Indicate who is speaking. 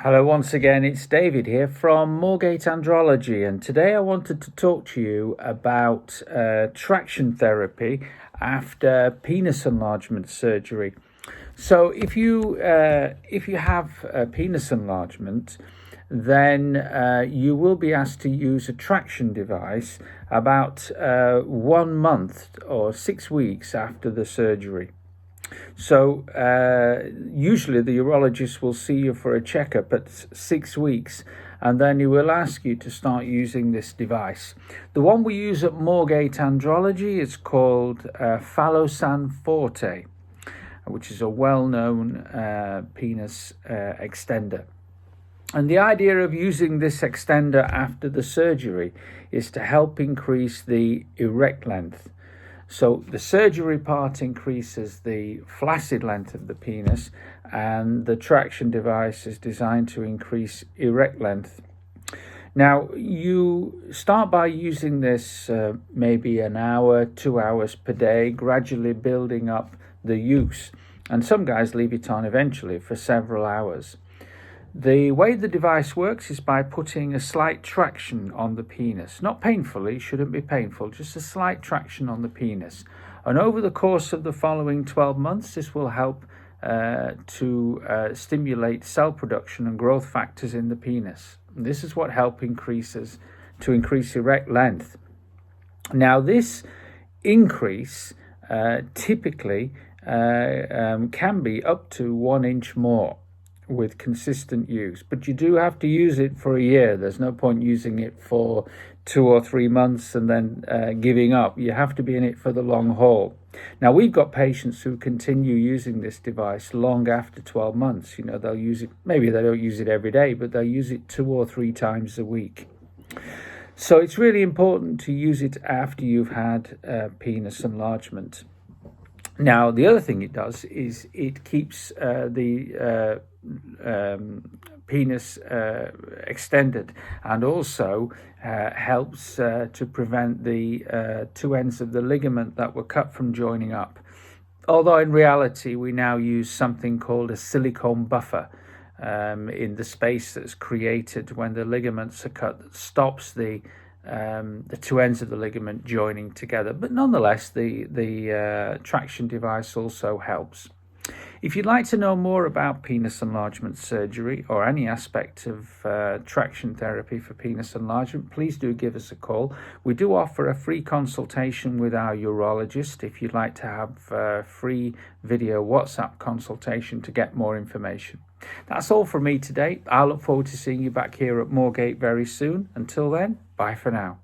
Speaker 1: Hello once again, it's David here from Moorgate Andrology, and today I wanted to talk to you about traction therapy after penis enlargement surgery. So if you have a penis enlargement, then you will be asked to use a traction device about 1 month or 6 weeks after the surgery. So usually the urologist will see you for a checkup at 6 weeks, and then he will ask you to start using this device. The one we use at Moorgate Andrology is called Phallosan Forte, which is a well-known penis extender. And the idea of using this extender after the surgery is to help increase the erect length. So the surgery part increases the flaccid length of the penis, and the traction device is designed to increase erect length. Now, you start by using this maybe an hour, 2 hours per day, gradually building up the use. And some guys leave it on eventually for several hours. The way the device works is by putting a slight traction on the penis. Not painfully, shouldn't be painful, just a slight traction on the penis. And over the course of the following 12 months, this will help to stimulate cell production and growth factors in the penis. And this is what helps to increase erect length. Now, this increase typically can be up to 1 inch more with consistent use, but you do have to use it for a year. There's no point using it for 2 or 3 months and then giving up. You have to be in it for the long haul. Now, we've got patients who continue using this device long after 12 months. They'll use it, maybe they don't use it every day, but they'll use it 2 or 3 times a week. So it's really important to use it after you've had penis enlargement. Now, the other thing it does is it keeps the penis extended, and also helps to prevent the 2 ends of the ligament that were cut from joining up. Although in reality, we now use something called a silicone buffer in the space that's created when the ligaments are cut, that stops the 2 ends of the ligament joining together. But nonetheless, the traction device also helps. If you'd like to know more about penis enlargement surgery or any aspect of traction therapy for penis enlargement, please do give us a call. We do offer a free consultation with our urologist if you'd like to have a free video WhatsApp consultation to get more information. That's all from me today. I look forward to seeing you back here at Moorgate very soon. Until then, bye for now.